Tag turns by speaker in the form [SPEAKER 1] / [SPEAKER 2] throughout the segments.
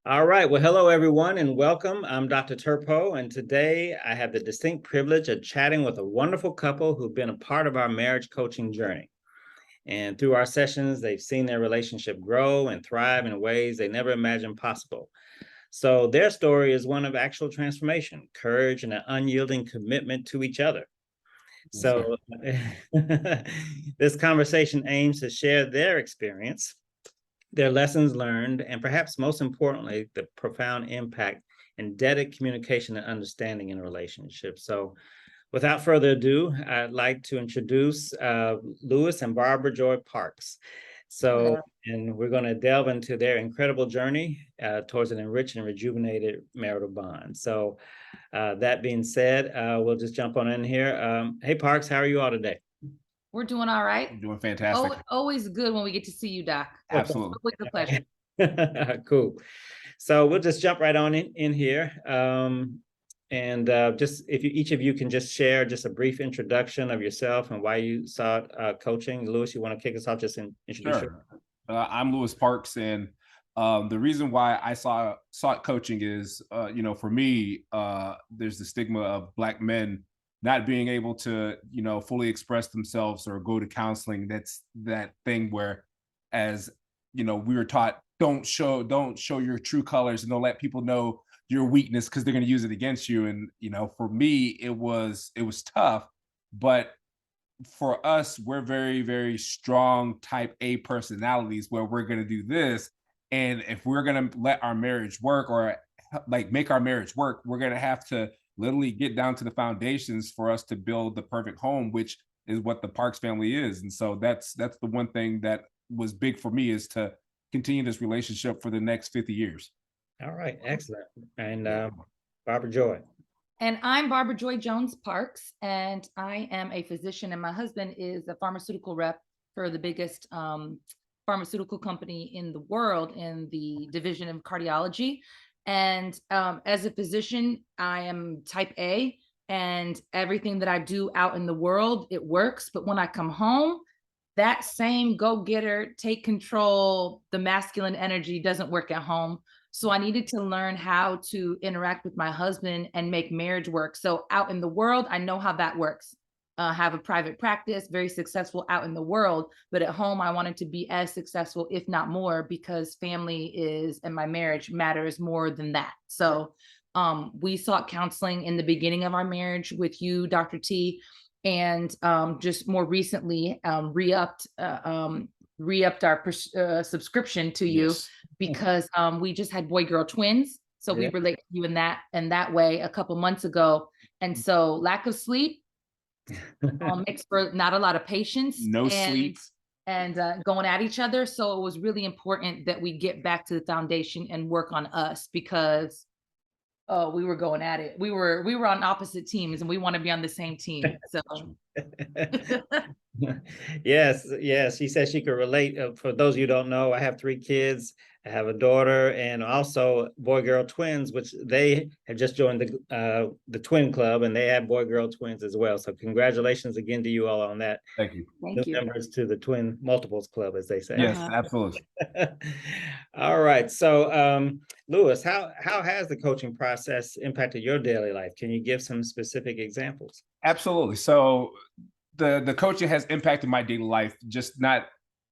[SPEAKER 1] All right. Well, hello, everyone, and welcome. I'm Dr. Turpo, and today I have the distinct privilege of chatting with a wonderful couple who've been a part of our marriage coaching journey. And through our sessions, they've seen their relationship grow and thrive in ways they never imagined possible. So their story is one of actual transformation, courage, and an unyielding commitment to each other.
[SPEAKER 2] Yes, sir.
[SPEAKER 1] So this conversation aims to share their experience, their lessons learned, and perhaps most importantly, the profound impact embedded communication and understanding in a relationship. So, without further ado, I'd like to introduce Lewis and Barbara Joy Parks. So,
[SPEAKER 2] Hello.
[SPEAKER 1] and we're going to delve into their incredible journey towards an enriched and rejuvenated marital bond. So, that being said, we'll just jump on in here. Hey, Parks, how are you all today?
[SPEAKER 3] We're doing all right.
[SPEAKER 2] I'm doing fantastic.
[SPEAKER 3] Always good when we get to see you, Doc.
[SPEAKER 2] Absolutely.
[SPEAKER 3] Always a pleasure.
[SPEAKER 1] Cool. So we'll just jump right on in here. And just if each of you can just share just a brief introduction of yourself and why you sought coaching. Lewis, you want to kick us off? Just introduce
[SPEAKER 2] Sure. I'm Lewis Parks, and the reason why I sought coaching is, for me, there's the stigma of Black men not being able to, fully express themselves or go to counseling. That's that thing where, as we were taught, don't show your true colors, and don't let people know your weakness because they're going to use it against you. And for me, it was tough, but for us, we're very, very strong type A personalities where we're going to do this. And if we're going to let our marriage work or like make our marriage work, we're going to have to literally get down to the foundations for us to build the perfect home, which is what the Parks family is. And so that's the one thing that was big for me, is to continue this relationship for the next 50 years.
[SPEAKER 1] All right, excellent. And Barbara Joy.
[SPEAKER 3] And I'm Barbara Joy Jones Parks, and I am a physician, and my husband is a pharmaceutical rep for the biggest pharmaceutical company in the world in the division of cardiology. And as a physician, I am type A, and everything that I do out in the world, it works. But when I come home, that same go-getter, take control, the masculine energy doesn't work at home. So I needed to learn how to interact with my husband and make marriage work. So out in the world, I know how that works. Have a private practice, very successful out in the world, but at home I wanted to be as successful, if not more, because family is, and my marriage matters more than that. So we sought counseling in the beginning of our marriage with you, Dr. T, and just more recently re-upped our subscription to you.
[SPEAKER 2] Yes.
[SPEAKER 3] Because we just had boy girl twins, so we relate to you in that way a couple months ago. And so lack of sleep makes for not a lot of patience,
[SPEAKER 2] No sleep.
[SPEAKER 3] and going at each other. So it was really important that we get back to the foundation and work on us, because we were going at it. We were on opposite teams, and we want to be on the same team. So
[SPEAKER 1] Yes. She said she could relate. For those of you who don't know, I have 3 kids. I have a daughter and also boy-girl twins, which they have just joined the twin club, and they have boy-girl twins as well. So congratulations again to you all on that.
[SPEAKER 2] Thank you.
[SPEAKER 3] thank you.
[SPEAKER 1] Members to the twin multiples club, as they say.
[SPEAKER 2] Yes, absolutely.
[SPEAKER 1] All right. So, Lewis, how has the coaching process impacted your daily life? Can you give some specific examples?
[SPEAKER 2] Absolutely. So the coaching has impacted my daily life, just not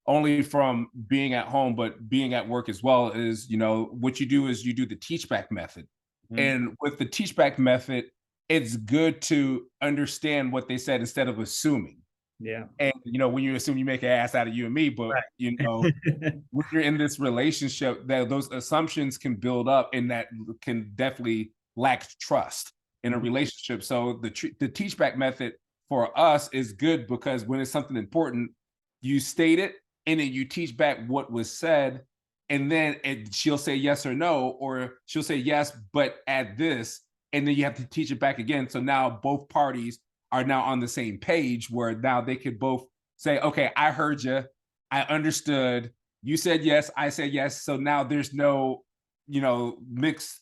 [SPEAKER 2] only from being at home, but being at work as well. Is, what you do is you do the teach back method. And with the teach back method, it's good to understand what they said instead of assuming.
[SPEAKER 1] Yeah.
[SPEAKER 2] And when you assume, you make an ass out of you and me, but
[SPEAKER 1] Right.
[SPEAKER 2] when you're in this relationship, that those assumptions can build up, and that can definitely lack trust in a relationship. So the teach back method for us is good, because when it's something important, you state it and then you teach back what was said, and then she'll say yes or no, or she'll say yes but add this, and then you have to teach it back again. So now both parties are now on the same page, where now they could both say, okay, I heard you, I understood, you said yes, I said yes. So now there's no mixed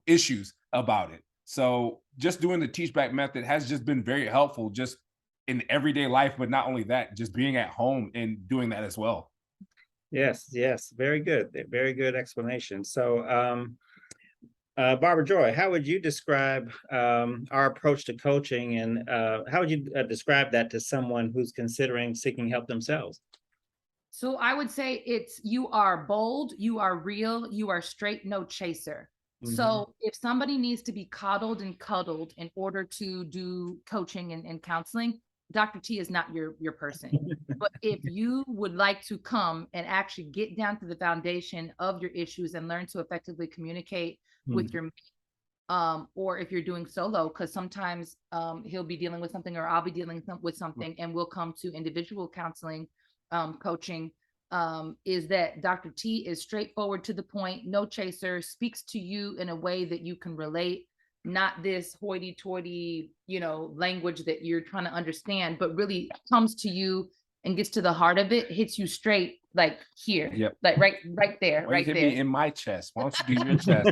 [SPEAKER 2] issues about it. So just doing the teach back method has just been very helpful, just in everyday life, but not only that, just being at home and doing that as well.
[SPEAKER 1] Yes, yes, very good. Very good explanation. So, Barbara Joy, how would you describe our approach to coaching, and how would you describe that to someone who's considering seeking help themselves?
[SPEAKER 3] So I would say it's you are bold, you are real, you are straight, no chaser.
[SPEAKER 1] Mhm.
[SPEAKER 3] So if somebody needs to be coddled and cuddled in order to do coaching and counseling, Dr. T is not your person. But if you would like to come and actually get down to the foundation of your issues and learn to effectively communicate with
[SPEAKER 1] Mhm.
[SPEAKER 3] your or if you're doing solo, because sometimes he'll be dealing with something or I'll be dealing with something, and we'll come to individual counseling, coaching. Is that Dr. T is straightforward to the point, no chaser, speaks to you in a way that you can relate, not this hoity-toity, language that you're trying to understand, but really comes to you and gets to the heart of it, hits you straight, like here,
[SPEAKER 2] Yep.
[SPEAKER 3] like right there,
[SPEAKER 2] Why you
[SPEAKER 3] right
[SPEAKER 2] hit
[SPEAKER 3] there.
[SPEAKER 2] me in my chest? Why don't you do your chest?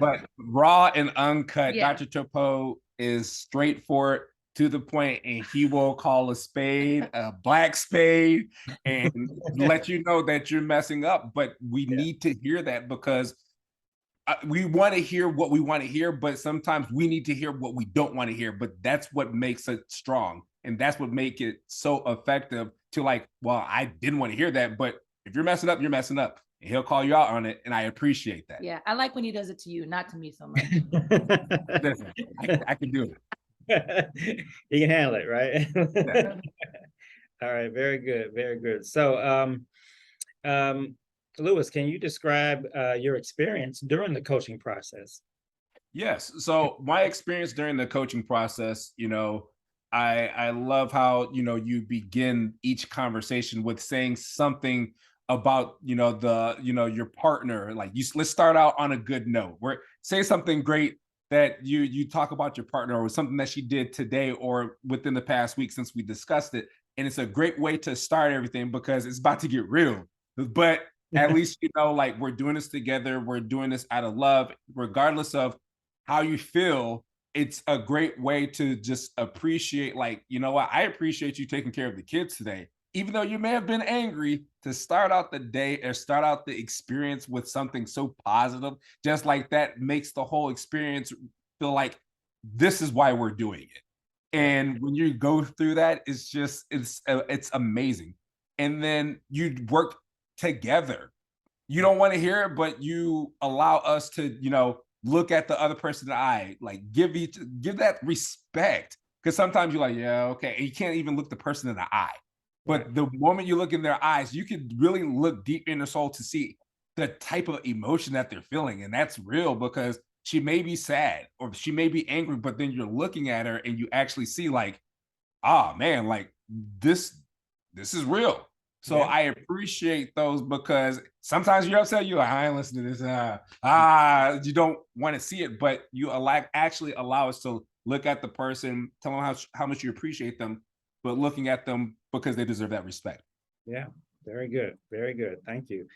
[SPEAKER 2] But raw and uncut,
[SPEAKER 3] Yeah.
[SPEAKER 2] Dr. Topo is straightforward to the point, and he will call a spade a black spade and let you know that you're messing up. But we need to hear that because we want to hear what we want to hear, but sometimes we need to hear what we don't want to hear. But that's what makes it strong, and that's what make it so effective. To like, well, I didn't want to hear that, but if you're messing up, you're messing up, and he'll call you out on it, and I appreciate that.
[SPEAKER 3] Yeah, I like when he does it to you, not to me so much.
[SPEAKER 2] Listen, I can do it.
[SPEAKER 1] You can handle it,
[SPEAKER 2] Yeah.
[SPEAKER 1] right? All right, very good, very good. So, Lewis, can you describe your experience during the coaching process?
[SPEAKER 2] Yes. So my experience during the coaching process, I love how you begin each conversation with saying something about your partner. Like let's start out on a good note. Where say something great that you talk about your partner or something that she did today or within the past week since we discussed it. And it's a great way to start everything because it's about to get real. But at least like we're doing this together. We're doing this out of love, regardless of how you feel. It's a great way to just appreciate, like, you know what, I appreciate you taking care of the kids today, even though you may have been angry. To start out the day or start out the experience with something so positive, just like that, makes the whole experience feel like this is why we're doing it. And when you go through that, it's amazing. And then you work together. You don't want to hear it, but you allow us to, look at the other person in the eye, like give that respect. Because sometimes you're like, yeah, okay. And you can't even look the person in the eye.
[SPEAKER 1] Right.
[SPEAKER 2] But the moment you look in their eyes, you can really look deep in their soul to see the type of emotion that they're feeling. And that's real because she may be sad or she may be angry, but then you're looking at her and you actually see like, ah, man, like this is real. So
[SPEAKER 1] Yeah.
[SPEAKER 2] I appreciate those because sometimes you're upset. You're like, I ain't listening to this. You don't want to see it, but you actually allow us to look at the person, tell them how much you appreciate them, but looking at them because they deserve that respect.
[SPEAKER 1] Yeah, very good, very good. Thank you.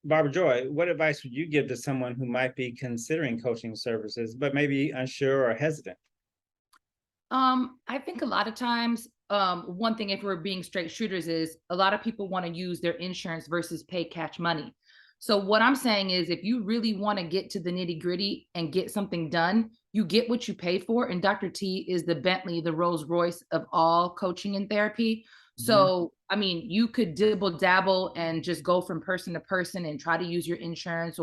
[SPEAKER 1] Barbara Joy, what advice would you give to someone who might be considering coaching services, but maybe unsure or hesitant?
[SPEAKER 3] I think a lot of times, one thing, if we're being straight shooters, is a lot of people want to use their insurance versus pay cash money. So what I'm saying is, if you really want to get to the nitty gritty and get something done, you get what you pay for. And Dr. T is the Bentley, the Rolls Royce of all coaching and therapy.
[SPEAKER 1] Mhm.
[SPEAKER 3] So, I mean, you could dibble dabble and just go from person to person and try to use your insurance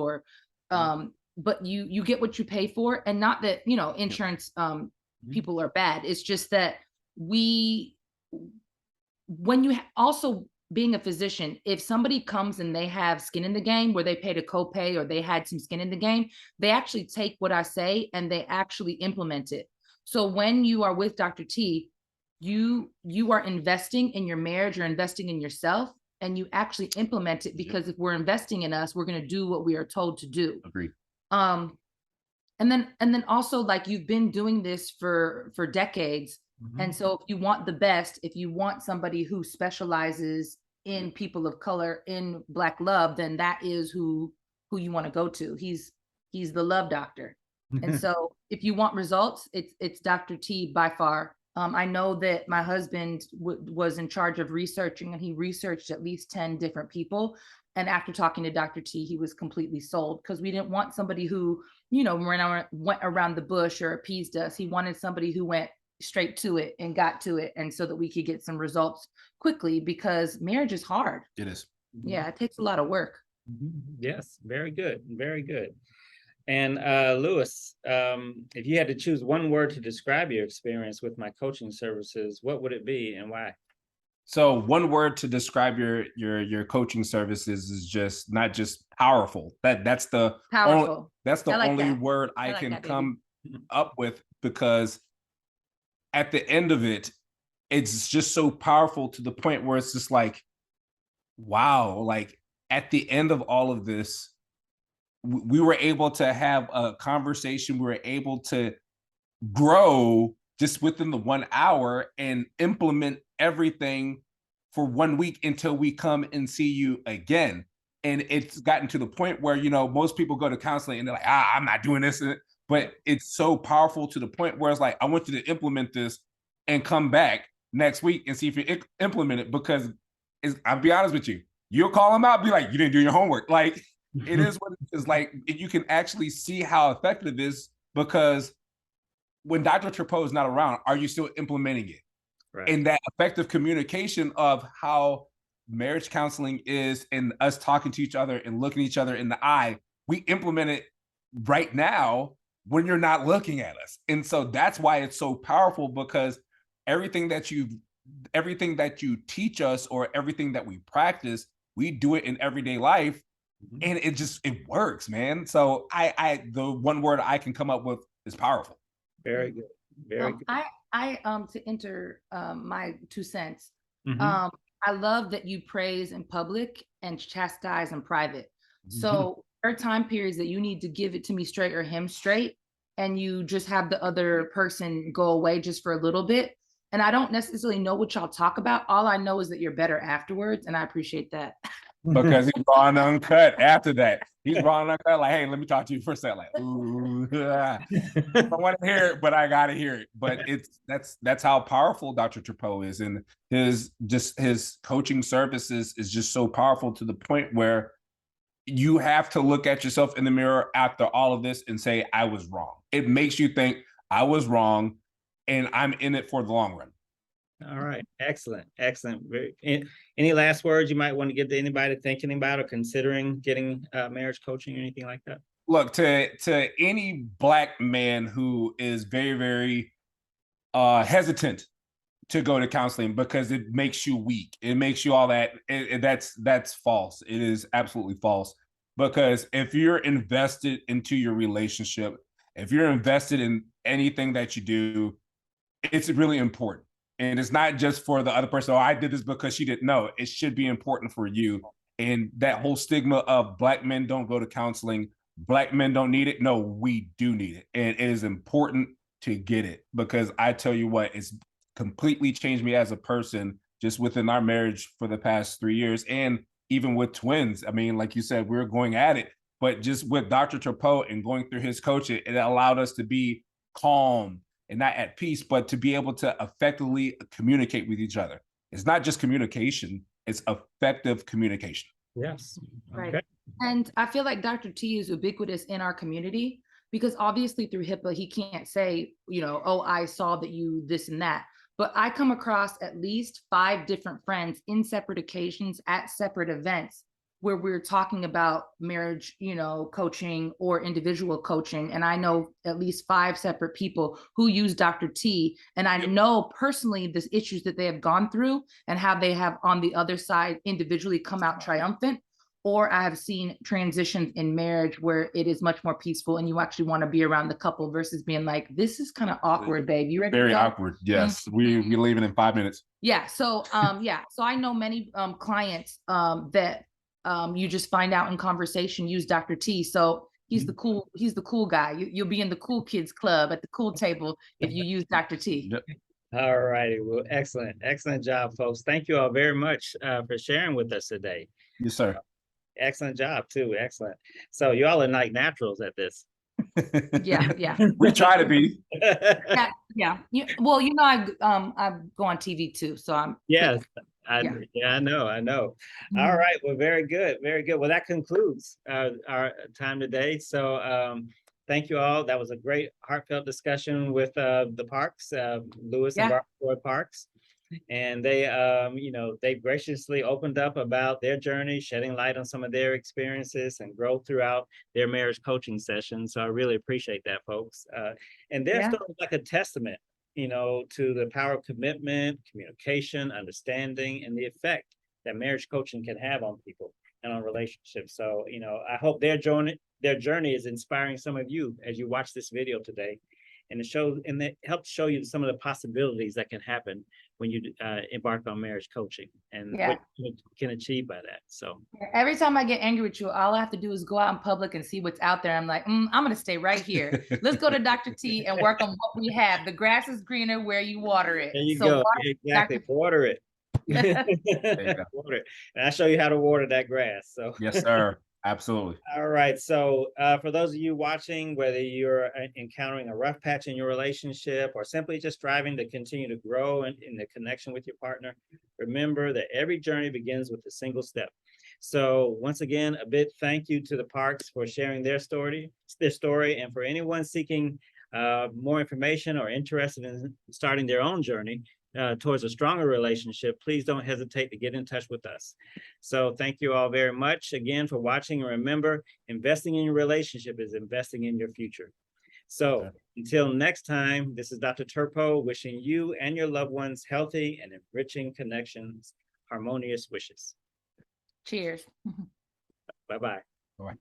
[SPEAKER 3] but you get what you pay for. And not that, insurance,
[SPEAKER 1] Mhm.
[SPEAKER 3] people are bad. It's just that we, when you also being a physician, if somebody comes and they have skin in the game where they paid a copay or they had some skin in the game, they actually take what I say and they actually implement it. So when you are with Dr. T, you are investing in your marriage, you're investing in yourself, and you actually implement it, because if we're investing in us, we're going to do what we are told to do.
[SPEAKER 2] Agreed.
[SPEAKER 3] Um, and then also, like, you've been doing this for decades.
[SPEAKER 1] Mhm.
[SPEAKER 3] And so if you want the best, if you want somebody who specializes in people of color, in Black love, then that is who you want to go to. He's the love doctor. And so if you want results, it's Dr. T by far. I know that my husband was in charge of researching, and he researched at least 10 different people. And after talking to Dr. T, he was completely sold, because we didn't want somebody who, went around the bush or appeased us. He wanted somebody who went straight to it and got to it, and so that we could get some results quickly, because marriage is hard.
[SPEAKER 2] It is.
[SPEAKER 3] Yeah, it takes a lot of work.
[SPEAKER 1] Yes, very good, very good. And Lewis, if you had to choose one word to describe your experience with my coaching services, what would it be and why?
[SPEAKER 2] So one word to describe your coaching services is just not just powerful. That's the
[SPEAKER 3] Powerful.
[SPEAKER 2] only word I
[SPEAKER 3] like
[SPEAKER 2] can
[SPEAKER 3] that, baby.
[SPEAKER 2] come up with, because at the end of it, it's just so powerful to the point where it's just like, wow, like at the end of all of this, we were able to have a conversation. We were able to grow just within the 1 hour and implement everything for 1 week until we come and see you again. And it's gotten to the point where, most people go to counseling and they're like, I'm not doing this. But it's so powerful to the point where it's like, I want you to implement this and come back next week and see if you implement it. Because I'll be honest with you, you'll call them out, be like, you didn't do your homework. Like, it is what it is. Like, you can actually see how effective it is, because when Dr. Trappeau is not around, are you still implementing it?
[SPEAKER 1] Right.
[SPEAKER 2] And that effective communication of how marriage counseling is, and us talking to each other and looking each other in the eye, we implement it right now when you're not looking at us. And so that's why it's so powerful, because everything that you teach us, or everything that we practice, we do it in everyday life. And it works, man. So the one word I can come up with is powerful.
[SPEAKER 1] Very good. Very good.
[SPEAKER 3] To enter my 2 cents.
[SPEAKER 1] Mhm.
[SPEAKER 3] I love that you praise in public and chastise in private. So there are time periods that you need to give it to me straight or him straight, and you just have the other person go away just for a little bit. And I don't necessarily know what y'all talk about. All I know is that you're better afterwards, and I appreciate that.
[SPEAKER 2] Because he's raw and uncut after that. He's raw and uncut, like, hey, let me talk to you for a second. Like, ooh, I want to hear it, but I gotta hear it. But that's how powerful Dr. Trappeau is. And his coaching services is just so powerful, to the point where you have to look at yourself in the mirror after all of this and say, I was wrong. It makes you think, I was wrong, and I'm in it for the long run.
[SPEAKER 1] All right. Excellent. Excellent. Any last words you might want to give to anybody thinking about or considering getting marriage coaching or anything like that?
[SPEAKER 2] Look, to any Black man who is very, very hesitant to go to counseling because it makes you weak, it makes you all that, that's false. It is absolutely false. Because if you're invested into your relationship, if you're invested in anything that you do, it's really important. And it's not just for the other person, I did this because she didn't know. It should be important for you. And that whole stigma of Black men don't go to counseling, Black men don't need it. No, we do need it. And it is important to get it, because I tell you what, it's completely changed me as a person just within our marriage for the past 3 years. And even with twins, I mean, like you said, we're going at it, but just with Dr. Trappeau and going through his coaching, it allowed us to be calm and not at peace, but to be able to effectively communicate with each other. It's not just communication, it's effective communication.
[SPEAKER 1] Yes.
[SPEAKER 3] Right.
[SPEAKER 1] Okay.
[SPEAKER 3] And I feel like Dr. T is ubiquitous in our community, because obviously through HIPAA, he can't say, oh, I saw that you this and that. But I come across at least 5 different friends in separate occasions at separate events where we're talking about marriage, coaching or individual coaching. And I know at least 5 separate people who use Dr. T. And I know personally the issues that they have gone through and how they have on the other side individually come out triumphant. Or I have seen transitions in marriage where it is much more peaceful and you actually want to be around the couple versus being like, this is kind of awkward, babe. You ready?
[SPEAKER 2] Very awkward. Yes. We leaving in 5 minutes.
[SPEAKER 3] Yeah. So so I know many clients that you just find out in conversation use Dr. T. So he's the cool guy. You'll be in the cool kids club at the cool table if you use Dr. T.
[SPEAKER 2] Yep.
[SPEAKER 1] All righty. Well, excellent job, folks. Thank you all very much for sharing with us today.
[SPEAKER 2] Yes, sir.
[SPEAKER 1] Excellent job too. Excellent. So you all are like naturals at this.
[SPEAKER 3] Yeah.
[SPEAKER 2] We try to be.
[SPEAKER 3] Yeah. I go on TV too, so I'm
[SPEAKER 1] Yes,
[SPEAKER 3] Yeah.
[SPEAKER 1] I know. All
[SPEAKER 3] Mhm.
[SPEAKER 1] right, well, very good, very good. Well, that concludes our time today. So thank you all. That was a great heartfelt discussion with the Parks, Lewis and
[SPEAKER 3] Yeah.
[SPEAKER 1] Barbara Joy Parks. And they, they graciously opened up about their journey, shedding light on some of their experiences and growth throughout their marriage coaching sessions. So I really appreciate that, folks. And their
[SPEAKER 3] Yeah.
[SPEAKER 1] story is like a testament, to the power of commitment, communication, understanding, and the effect that marriage coaching can have on people and on relationships. So, I hope their journey is inspiring some of you as you watch this video today. And it helps show you some of the possibilities that can happen when you embark on marriage coaching and
[SPEAKER 3] Yeah.
[SPEAKER 1] what you can achieve by that. So
[SPEAKER 3] Every time I get angry with you, all I have to do is go out in public and see what's out there. I'm like, I'm going to stay right here. Let's go to Dr. T and work on what we have. The grass is greener where you water it.
[SPEAKER 1] there you
[SPEAKER 3] So
[SPEAKER 1] go.
[SPEAKER 3] water,
[SPEAKER 1] Exactly.
[SPEAKER 3] Dr.
[SPEAKER 1] Water it.
[SPEAKER 2] There you go.
[SPEAKER 1] Water it. And I'll show you how to water that grass. So
[SPEAKER 2] Yes, sir. Absolutely.
[SPEAKER 1] all right. So for those of you watching, whether you're encountering a rough patch in your relationship or simply just striving to continue to grow in the connection with your partner, remember that every journey begins with a single step. So once again, a big thank you to the Parks for sharing their story, and for anyone seeking more information or interested in starting their own journey towards a stronger relationship, please don't hesitate to get in touch with us. So thank you all very much again for watching. And remember, investing in your relationship is investing in your future. So until next time, this is Dr. Turpo wishing you and your loved ones healthy and enriching connections, harmonious wishes.
[SPEAKER 3] Cheers.
[SPEAKER 1] Bye-bye.
[SPEAKER 2] Bye-bye.